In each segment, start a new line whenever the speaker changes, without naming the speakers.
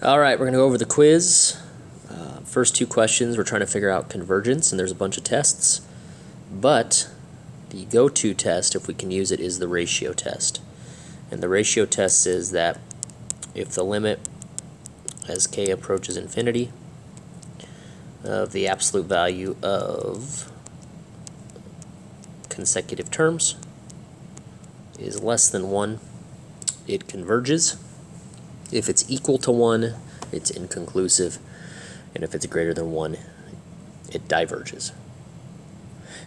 Alright, we're going to go over the quiz. First two questions, we're trying to figure out convergence, and there's a bunch of tests. But the go-to test, if we can use it, is the ratio test. And the ratio test says that if the limit as k approaches infinity of the absolute value of consecutive terms is less than 1, it converges. If it's equal to 1, it's inconclusive, and if it's greater than 1, it diverges.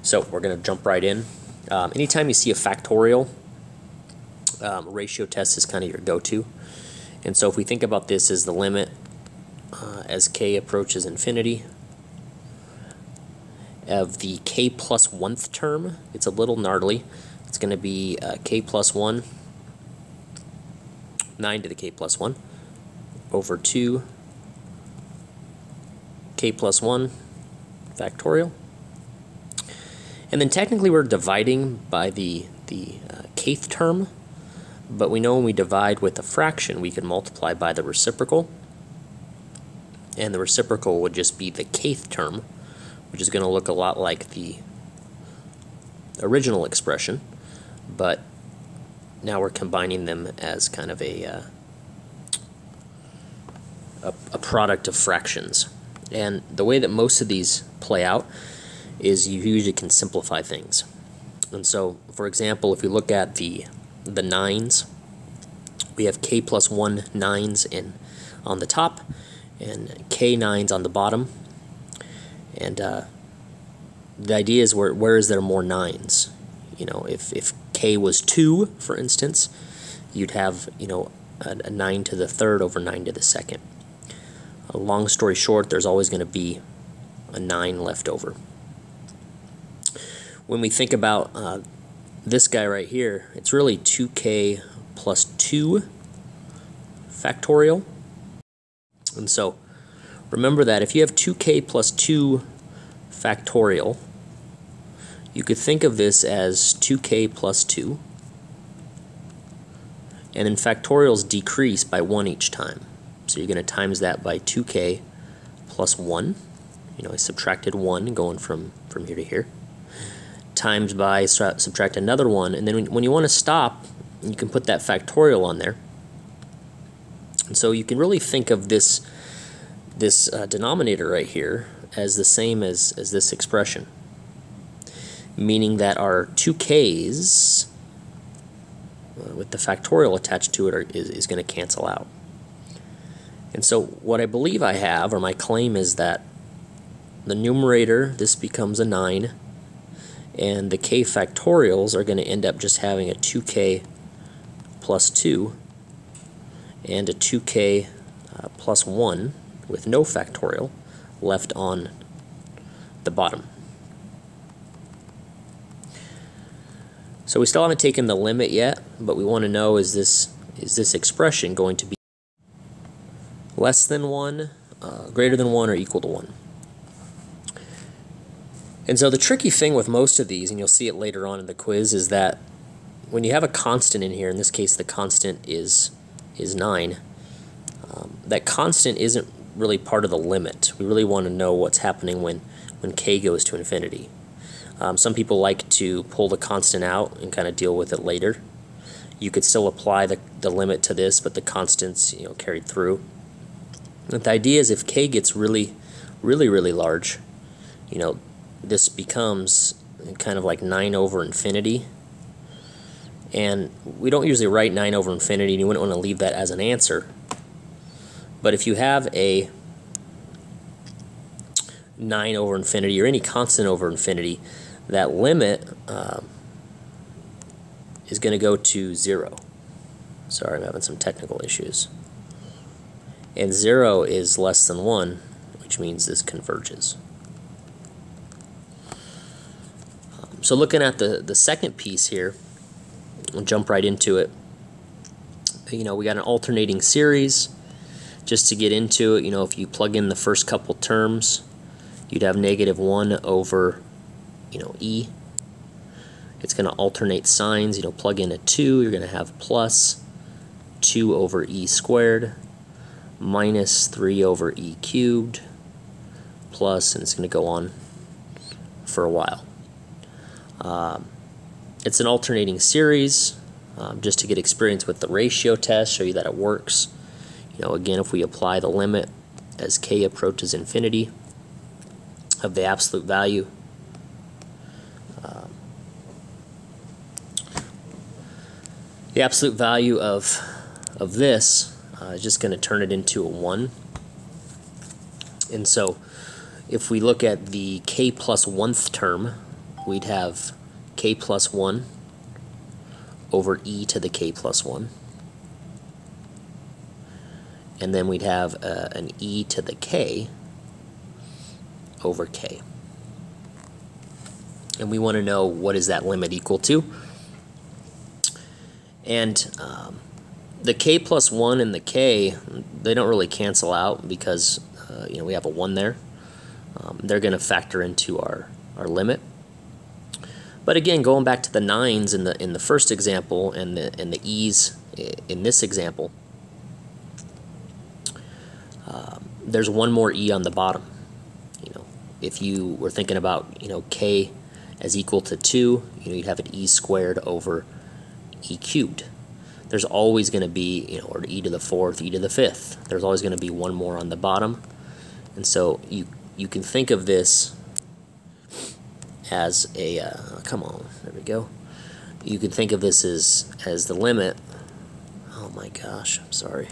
So we're going to jump right in. Anytime you see a factorial, ratio test is kind of your go-to. And so if we think about this as the limit as k approaches infinity of the k plus 1th term, it's a little gnarly. It's going to be k plus 1, 9 to the k plus 1, over 2 k plus 1 factorial. And then technically we're dividing by the kth term, but we know when we divide with a fraction we can multiply by the reciprocal, and the reciprocal would just be the kth term, which is going to look a lot like the original expression, but now we're combining them as kind of a product of fractions. And the way that most of these play out is you usually can simplify things. And so, for example, if we look at the nines, we have k plus 1 nines on the top and k nines on the bottom. And the idea is where is there more nines? You know, if k was 2, for instance, you'd have, you know, a 9 to the third over 9 to the second. Long story short, there's always going to be a 9 left over. When we think about this guy right here, it's really 2k plus 2 factorial. And so remember that if you have 2k plus 2 factorial, you could think of this as 2k plus 2. And then factorials decrease by 1 each time. So you're going to times that by 2k plus 1. You know, I subtracted 1 going from here to here. Times by, subtract another 1. And then when you want to stop, you can put that factorial on there. And so you can really think of this denominator right here as the same as this expression. Meaning that our 2k's with the factorial attached to it is going to cancel out. And so what I believe I have, or my claim, is that the numerator, this becomes a 9, and the k factorials are going to end up just having a 2k plus 2 and a 2k plus 1 with no factorial left on the bottom. So we still haven't taken the limit yet, but we want to know, is this expression going to be less than 1, greater than 1, or equal to 1? And so the tricky thing with most of these, and you'll see it later on in the quiz, is that when you have a constant in here, in this case the constant is 9, that constant isn't really part of the limit. We really want to know what's happening when k goes to infinity. Some people like to pull the constant out and kind of deal with it later. You could still apply the limit to this, but the constant's, you know, carried through. And the idea is if k gets really large, you know, this becomes kind of like 9 over infinity. And we don't usually write 9 over infinity, and you wouldn't want to leave that as an answer. But if you have a 9 over infinity, or any constant over infinity, that limit is going to go to 0. Sorry, I'm having some technical issues. And 0 is less than 1, which means this converges. So looking at the second piece here, we'll jump right into it. You know, we got an alternating series. Just to get into it, you know, if you plug in the first couple terms, you'd have -1 over, you know, e. It's going to alternate signs. You know, plug in a 2, you're going to have plus 2 over e squared. minus 3 over e cubed plus, and it's going to go on for a while. It's an alternating series, just to get experience with the ratio test, show you that it works. Again, if we apply the limit as k approaches infinity of the absolute value, the absolute value of this is just going to turn it into a 1. And so if we look at the k plus 1th term, we'd have k plus 1 over e to the k plus 1. And then we'd have an e to the k over k. And we want to know what is that limit equal to. And the k plus 1 and the k, they don't really cancel out because we have a 1 there. They're going to factor into our limit. But again, going back to the 9s in the first example and the e's in this example, there's one more e on the bottom. If you were thinking about k as equal to 2, you'd have an e squared over e cubed. There's always going to be, or e to the 4th, e to the 5th. There's always going to be one more on the bottom. And so you can think of this as a, come on, there we go. You can think of this as the limit. Oh my gosh, I'm sorry.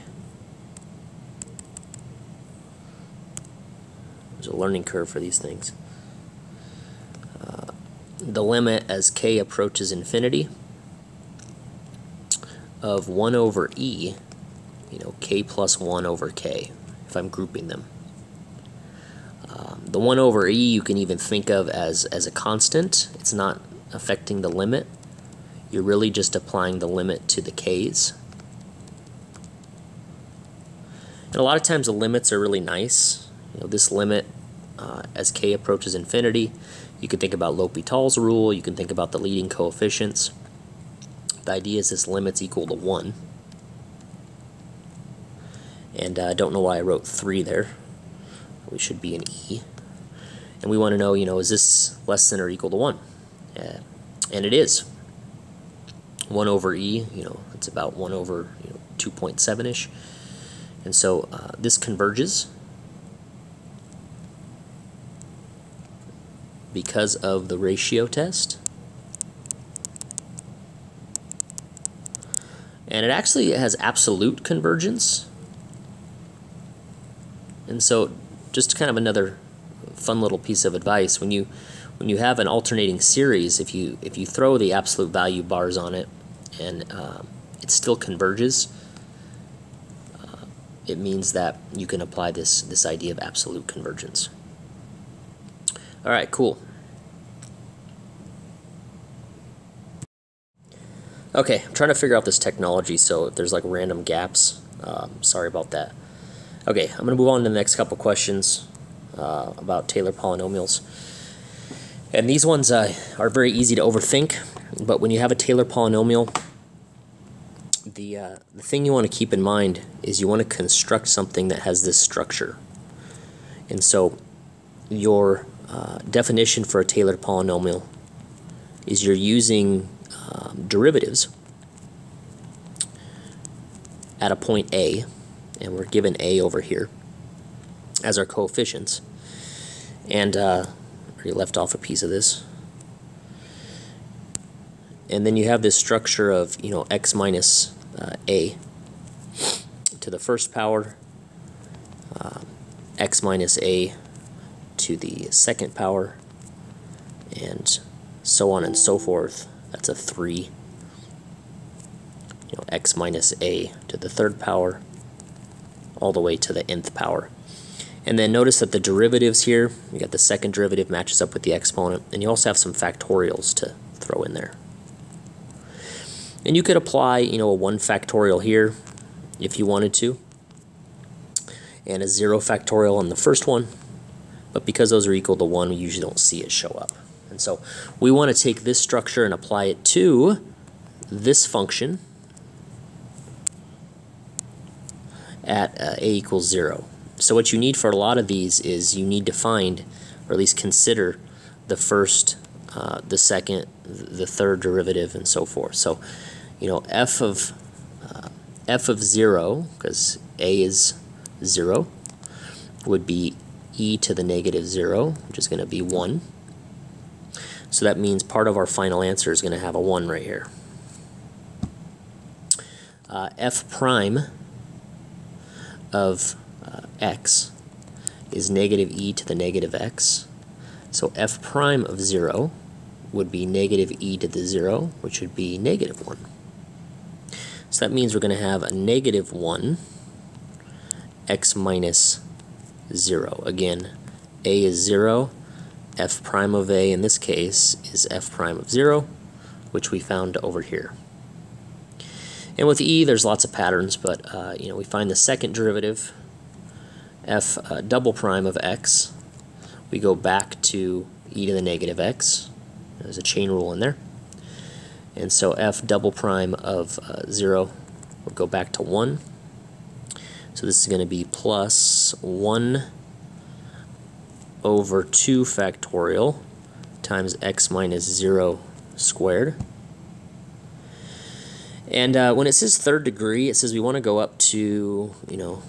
There's a learning curve for these things. The limit as k approaches infinity of 1 over e, k plus 1 over k, if I'm grouping them. The 1 over e you can even think of as a constant. It's not affecting the limit. You're really just applying the limit to the k's. And a lot of times the limits are really nice. This limit as k approaches infinity, you can think about L'Hopital's rule, you can think about the leading coefficients. The idea is this limit's equal to 1. And I don't know why I wrote 3 there. We should be an e. And we want to know, is this less than or equal to 1? And it is. 1 over e, it's about 1 over 2.7-ish. And so this converges because of the ratio test. And it actually has absolute convergence. And so just kind of another fun little piece of advice, when you have an alternating series, if you throw the absolute value bars on it and it still converges, it means that you can apply this idea of absolute convergence. All right, cool. Okay, I'm trying to figure out this technology, so if there's like random gaps, sorry about that. Okay, I'm going to move on to the next couple questions about Taylor polynomials. And these ones are very easy to overthink, but when you have a Taylor polynomial, the thing you want to keep in mind is you want to construct something that has this structure. And so your definition for a Taylor polynomial is you're using derivatives at a point A, and we're given A over here as our coefficients. And I already left off a piece of this. And then you have this structure of x minus a to the first power, x minus a to the second power, and so on and so forth. That's a 3. X minus a to the third power, all the way to the nth power. And then notice that the derivatives here, you got the second derivative matches up with the exponent, and you also have some factorials to throw in there. And you could apply, a 1 factorial here if you wanted to, and a 0 factorial on the first one, but because those are equal to 1, we usually don't see it show up. And so we want to take this structure and apply it to this function at a equals 0. So what you need for a lot of these is you need to find, or at least consider, the first, the second, the third derivative, and so forth. So, you know, f of 0, because a is 0, would be e to the negative 0, which is going to be 1. So that means part of our final answer is going to have a 1 right here. F prime of x is negative e to the negative x. So f prime of 0 would be negative e to the 0, which would be negative 1. So that means we're going to have a negative 1 x minus 0. Again, a is 0. F prime of a in this case is f prime of 0, which we found over here. And with e, there's lots of patterns, but you know, we find the second derivative, f double prime of x. We go back to e to the negative x. There's a chain rule in there. And so f double prime of 0 will go back to 1. So this is going to be plus 1 over 2 factorial times x minus 0 squared. And when it says third degree, it says we want to go up to, you know,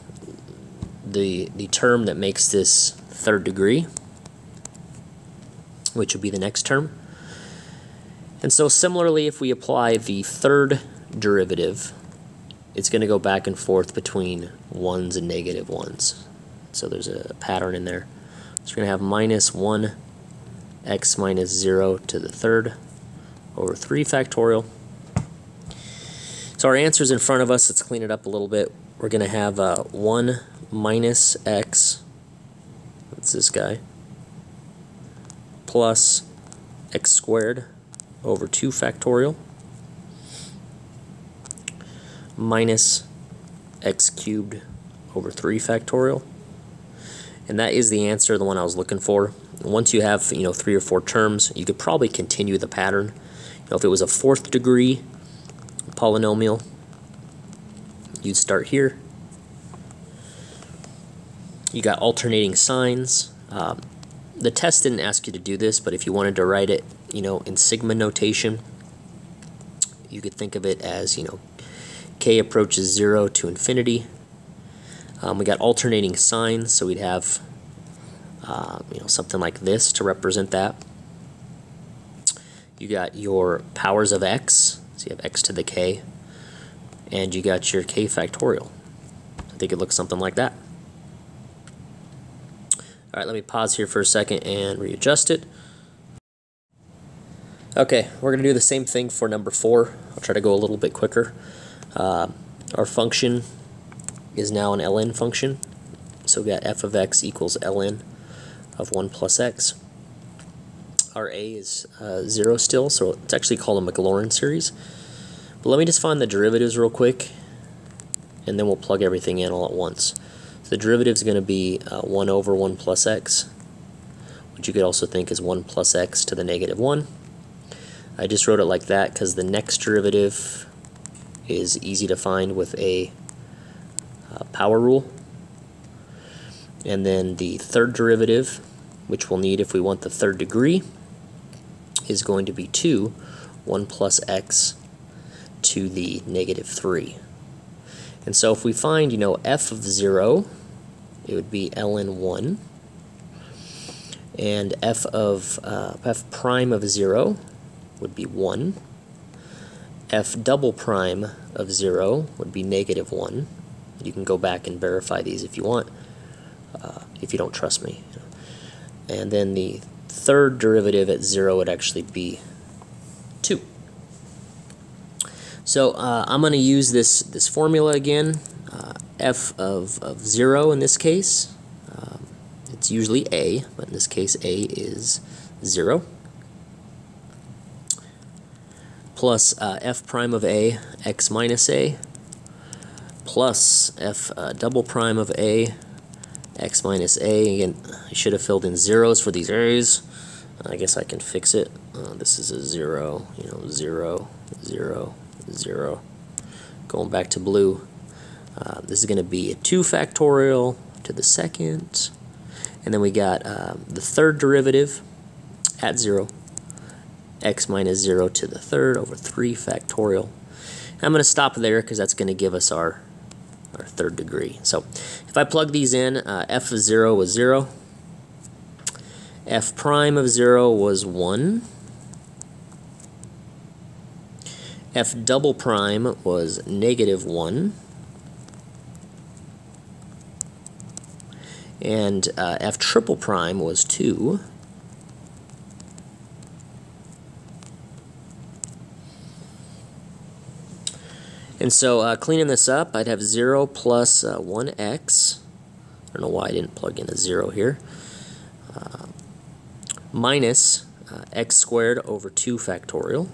the term that makes this third degree, which would be the next term. And so similarly, if we apply the third derivative, it's going to go back and forth between 1s and negative 1s. So there's a pattern in there. So we're going to have minus 1 x minus 0 to the third over 3 factorial. So our answer's in front of us. Let's clean it up a little bit. We're going to have 1 minus x, that's this guy, plus x squared over 2 factorial minus x cubed over 3 factorial. And that is the answer, the one I was looking for. Once you have, you know, 3 or 4 terms, you could probably continue the pattern. You know, if it was a 4th degree polynomial, you'd start here. You got alternating signs. The test didn't ask you to do this, but if you wanted to write it, you know, in sigma notation, you could think of it as, you know, k approaches 0 to infinity. We got alternating signs, so we'd have you know, something like this to represent that. You got your powers of x, so you have x to the k, and you got your k factorial. I think it looks something like that. All right, let me pause here for a second and readjust it. Okay, we're going to do the same thing for number 4. I'll try to go a little bit quicker. Our function is now an ln function. So we got f of x equals ln of 1 plus x. Our a is 0 still, so it's actually called a Maclaurin series. But let me just find the derivatives real quick, and then we'll plug everything in all at once. So the derivative is going to be 1 over 1 plus x, which you could also think is 1 plus x to the negative 1. I just wrote it like that because the next derivative is easy to find with a power rule. And then the third derivative, which we'll need if we want the third degree, is going to be 2, 1 plus x to the negative 3. And so if we find, you know, f of 0, it would be ln 1, and f prime of 0 would be 1, f double prime of 0 would be negative 1. You can go back and verify these if you want, if you don't trust me. And then the third derivative at 0 would actually be 2. So I'm going to use this formula again, f of 0 in this case. It's usually a, but in this case a is 0. Plus f prime of a, x minus a, plus f double prime of a, x minus a. Again, I should have filled in zeros for these a's. I guess I can fix it. This is a 0, you know, 0, 0, 0. Going back to blue. This is going to be a 2 factorial to the second. And then we got the third derivative at 0, x minus 0 to the third over 3 factorial. And I'm going to stop there because that's going to give us our third degree. So if I plug these in, f of 0 was 0, f prime of 0 was 1, f double prime was negative 1, and f triple prime was 2. And so cleaning this up, I'd have 0 plus 1x. I don't know why I didn't plug in a 0 here. Minus x squared over 2 factorial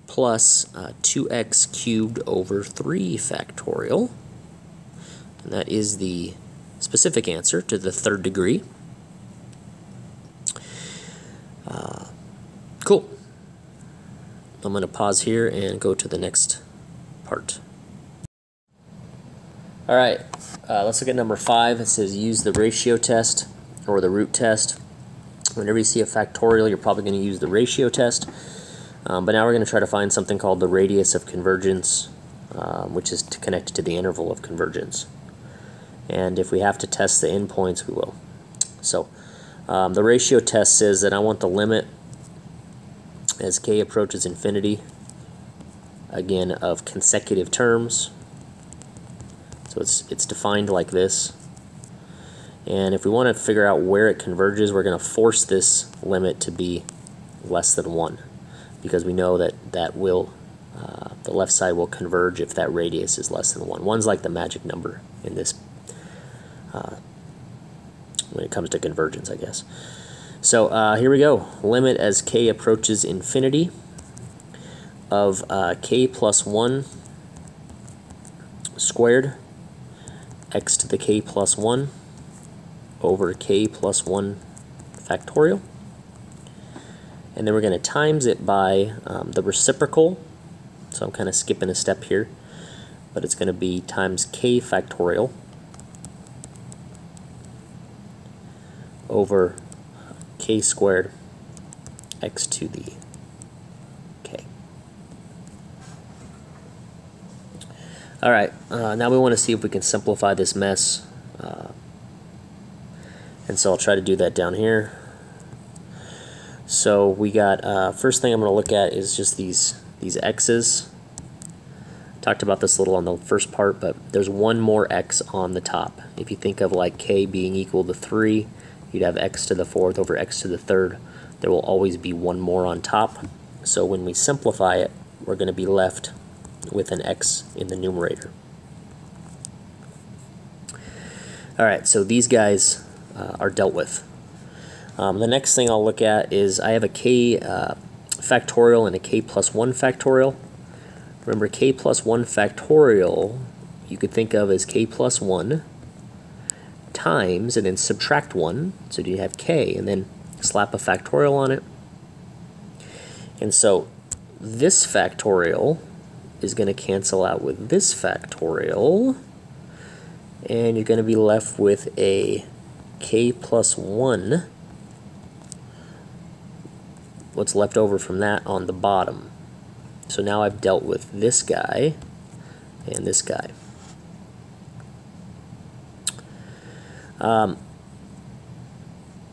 plus 2x cubed over 3 factorial. And that is the specific answer to the third degree. Cool. I'm going to pause here and go to the next part. All right, let's look at number 5. It says use the ratio test or the root test. Whenever you see a factorial, you're probably going to use the ratio test. But now we're going to try to find something called the radius of convergence, which is connected to the interval of convergence. And if we have to test the endpoints, we will. So the ratio test says that I want the limit as k approaches infinity, again, of consecutive terms. So it's defined like this. And if we want to figure out where it converges, we're going to force this limit to be less than 1, because we know that the left side will converge if that radius is less than 1. 1's like the magic number in this when it comes to convergence, I guess. So here we go. Limit as k approaches infinity of k plus 1 squared x to the k plus 1 over k plus 1 factorial. And then we're going to times it by the reciprocal. So I'm kind of skipping a step here, but it's going to be times k factorial over k squared x to the k. All right, now we want to see if we can simplify this mess. And so I'll try to do that down here. So we got, first thing I'm going to look at is just these x's. Talked about this a little on the first part, but there's one more x on the top. If you think of like k being equal to 3, you'd have x to the 4th over x to the 3rd. There will always be one more on top. So when we simplify it, we're going to be left with an x in the numerator. All right, so these guys are dealt with. The next thing I'll look at is I have a k factorial and a k plus 1 factorial. Remember, k plus 1 factorial you could think of as k plus 1 times and then subtract 1. So you have k and then slap a factorial on it. And so this factorial is going to cancel out with this factorial, and you're going to be left with a k plus 1. What's left over from that on the bottom. So now I've dealt with this guy and this guy.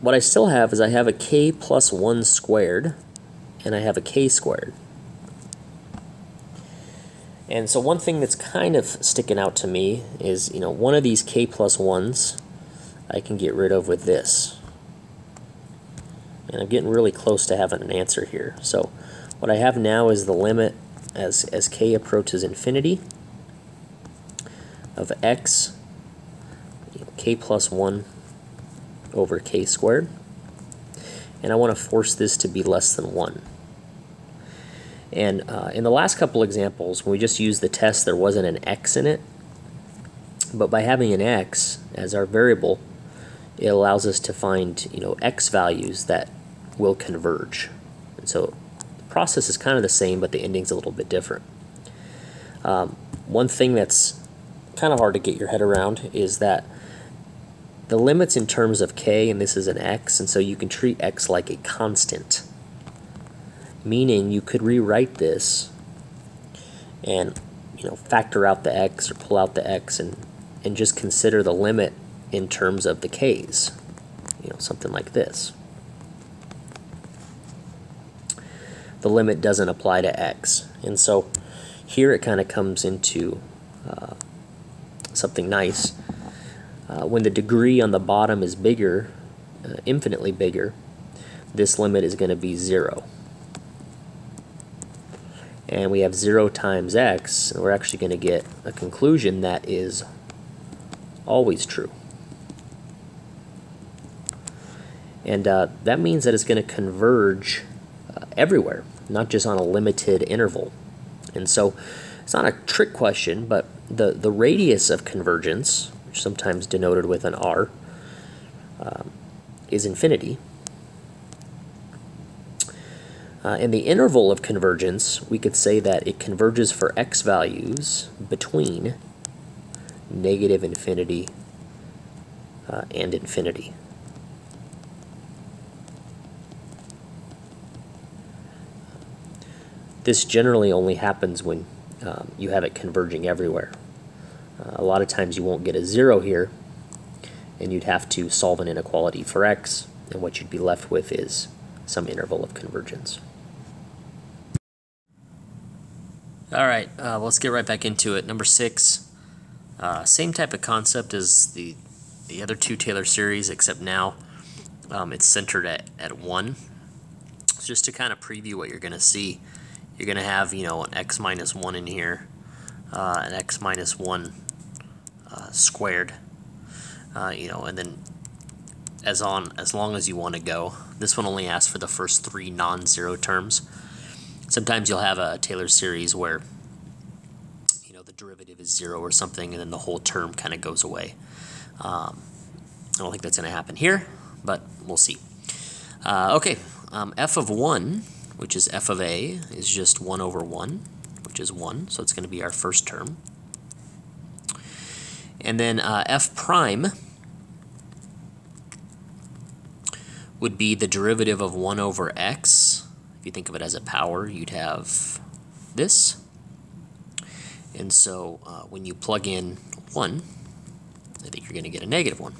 What I still have is I have a k plus 1 squared and I have a k squared. And so one thing that's kind of sticking out to me is, you know, one of these k plus 1s I can get rid of with this. And I'm getting really close to having an answer here. So what I have now is the limit as k approaches infinity of x, k plus 1 over k squared. And I want to force this to be less than 1. And in the last couple examples, when we just used the test, there wasn't an x in it. But by having an x as our variable, it allows us to find, you know, x values that will converge. And so the process is kind of the same, but the ending's a little bit different. one thing that's kind of hard to get your head around is that the limit's in terms of k, and this is an x, and so you can treat x like a constant. Meaning you could rewrite this and factor out the x or pull out the x and just consider the limit in terms of the k's. Something like this. The limit doesn't apply to x. And so here it kind of comes into something nice. When the degree on the bottom is bigger, infinitely bigger, this limit is going to be 0. And we have 0 times x, and we're actually going to get a conclusion that is always true. And that means that it's going to converge everywhere, not just on a limited interval. And so it's not a trick question, but the radius of convergence, which is sometimes denoted with an r, is infinity. In the interval of convergence, we could say that it converges for x values between negative infinity and infinity. This generally only happens when you have it converging everywhere. A lot of times you won't get a 0 here, and you'd have to solve an inequality for x, and what you'd be left with is some interval of convergence. All right, let's get right back into it. Number 6, same type of concept as the other two Taylor series, except now it's centered at 1. So just to kind of preview what you're going to see, you're going to have an x minus 1 in here, an x minus 1 squared, and then as long as you want to go. This one only asks for the first 3 non-zero terms. Sometimes you'll have a Taylor series where the derivative is 0 or something, and then the whole term kind of goes away. I don't think that's going to happen here, but we'll see. Okay, f of 1, which is f of a, is just 1 over 1, which is 1, so it's going to be our first term. And then f prime would be the derivative of 1 over x. If you think of it as a power, you'd have this. And so when you plug in 1, I think you're going to get a negative 1.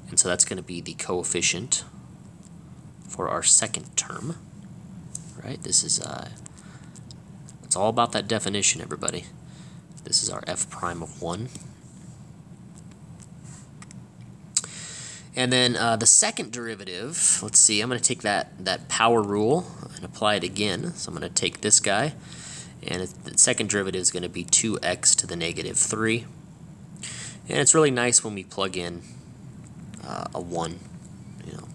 And so that's going to be the coefficient for our second term. Right? This is it's all about that definition, everybody. This is our f prime of 1. And then the second derivative, let's see, I'm going to take that power rule and apply it again. So I'm going to take this guy, and the second derivative is going to be 2x to the negative 3. And it's really nice when we plug in a 1,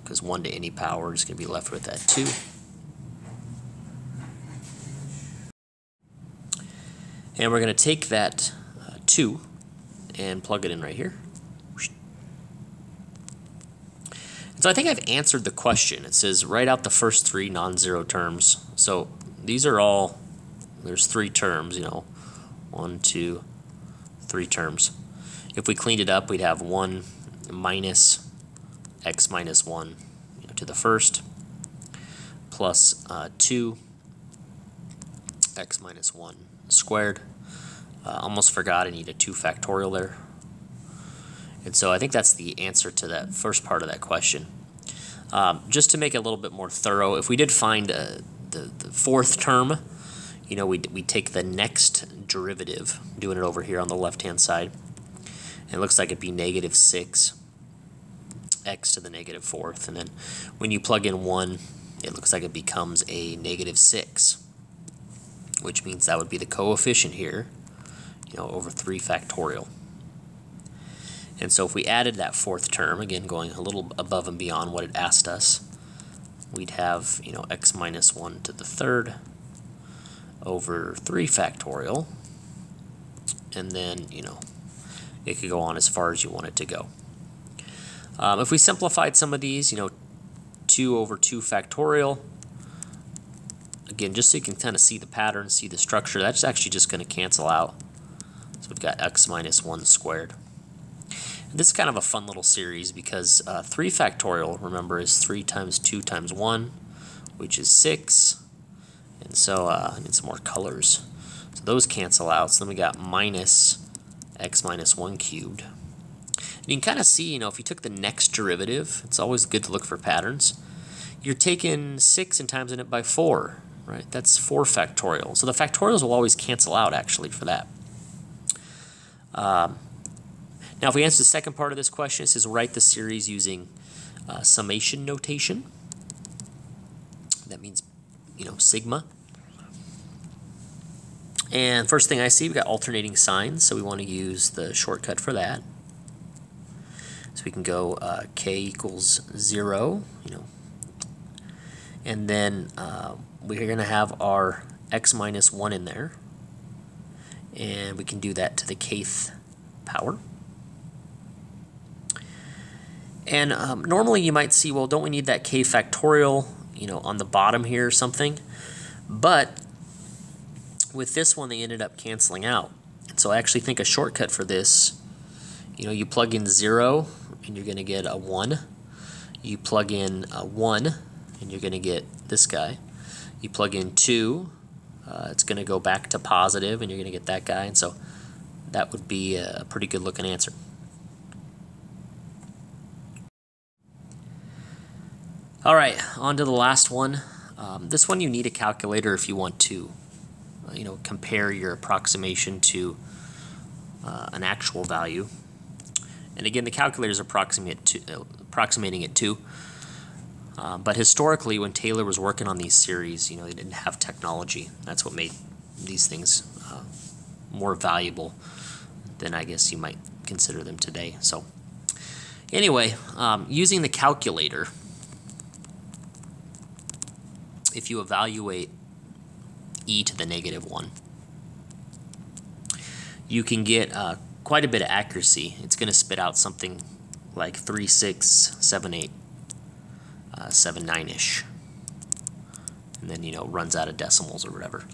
because 1 to any power is going to be left with that 2. And we're going to take that 2 and plug it in right here. So I think I've answered the question. It says write out the first 3 non-zero terms. So these are all, there's 3 terms, 1, 2, 3 terms. If we cleaned it up, we'd have 1 minus x minus 1 to the first, plus 2 x minus 1 squared. Almost forgot I need a 2 factorial there. And so I think that's the answer to that first part of that question. Just to make it a little bit more thorough, if we did find the fourth term, we take the next derivative, doing it over here on the left-hand side, and it looks like it'd be negative 6 x to the negative 4th. And then when you plug in 1, it looks like it becomes a negative 6, which means that would be the coefficient here, over 3 factorial. And so if we added that fourth term, again going a little above and beyond what it asked us, we'd have x minus 1 to the 3rd over 3 factorial, and then it could go on as far as you want it to go. If we simplified some of these, 2 over 2 factorial, again, just so you can kind of see the pattern, see the structure, that's actually just going to cancel out. So we've got x minus 1 squared. And this is kind of a fun little series because 3 factorial, remember, is 3 times 2 times 1, which is 6. And so I need some more colors. So those cancel out. So then we got minus x minus 1 cubed. And you can kind of see, if you took the next derivative, it's always good to look for patterns. You're taking 6 and timesing it by 4, right? That's 4 factorial. So the factorials will always cancel out, actually, for that. Now, if we answer the second part of this question, it says write the series using summation notation. That means, sigma. And first thing I see, we've got alternating signs, so we want to use the shortcut for that. So we can go k equals 0, and then we're going to have our x minus 1 in there, and we can do that to the kth power. And normally you might see, well, don't we need that k factorial, on the bottom here or something? But with this one, they ended up canceling out. And so I actually think a shortcut for this, you plug in 0 and you're going to get a 1. You plug in a 1 and you're going to get this guy. You plug in 2, it's going to go back to positive and you're going to get that guy. And so that would be a pretty good looking answer. All right, on to the last one. This one you need a calculator if you want to, compare your approximation to an actual value. And again, the calculator is approximating it too. But historically, when Taylor was working on these series, they didn't have technology. That's what made these things more valuable than I guess you might consider them today. So anyway, using the calculator, if you evaluate e to the negative 1, you can get quite a bit of accuracy. It's going to spit out something like 3678, 79-ish, and then runs out of decimals or whatever.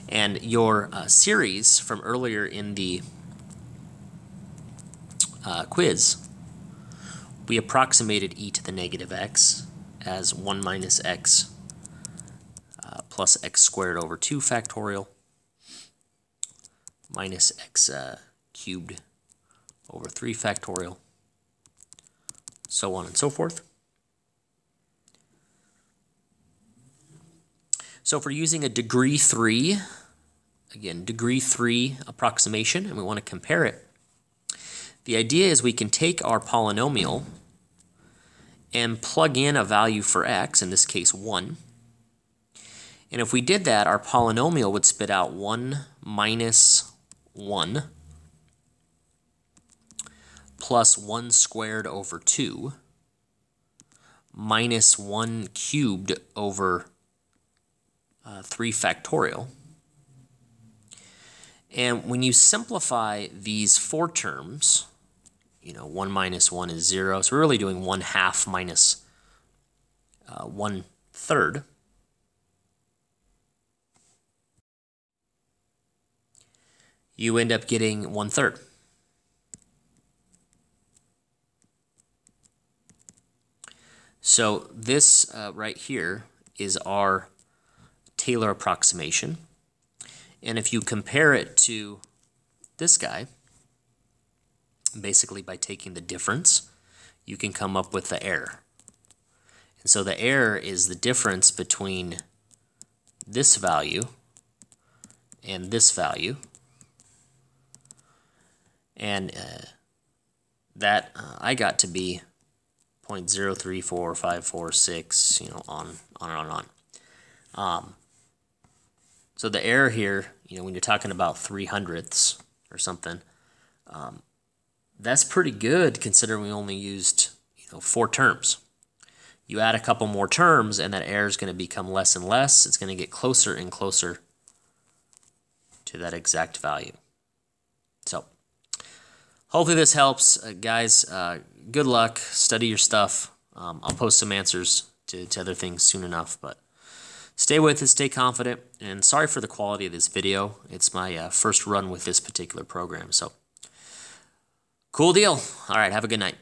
And your series from earlier in the quiz, we approximated e to the negative x as 1 minus x plus x squared over 2 factorial minus x cubed over 3 factorial, so on and so forth. So if we're using a degree 3, again, degree 3 approximation, and we want to compare it, the idea is we can take our polynomial and plug in a value for x, in this case 1. And if we did that, our polynomial would spit out 1 minus 1 plus 1 squared over 2 minus 1 cubed over 3 factorial. And when you simplify these 4 terms, 1 minus 1 is 0, so we're really doing 1/2 minus 1/3. You end up getting 1/3. So this right here is our Taylor approximation. And if you compare it to this guy, basically by taking the difference, you can come up with the error. And so the error is the difference between this value and this value. And that I got to be 0.034546, on and on. So the error here, when you're talking about 3/100ths or something, that's pretty good considering we only used 4 terms. You add a couple more terms and that error is going to become less and less. It's going to get closer and closer to that exact value. So hopefully this helps, guys. Good luck. Study your stuff. I'll post some answers to other things soon enough, but stay with it, stay confident, and sorry for the quality of this video. It's my first run with this particular program, so cool deal. All right, have a good night.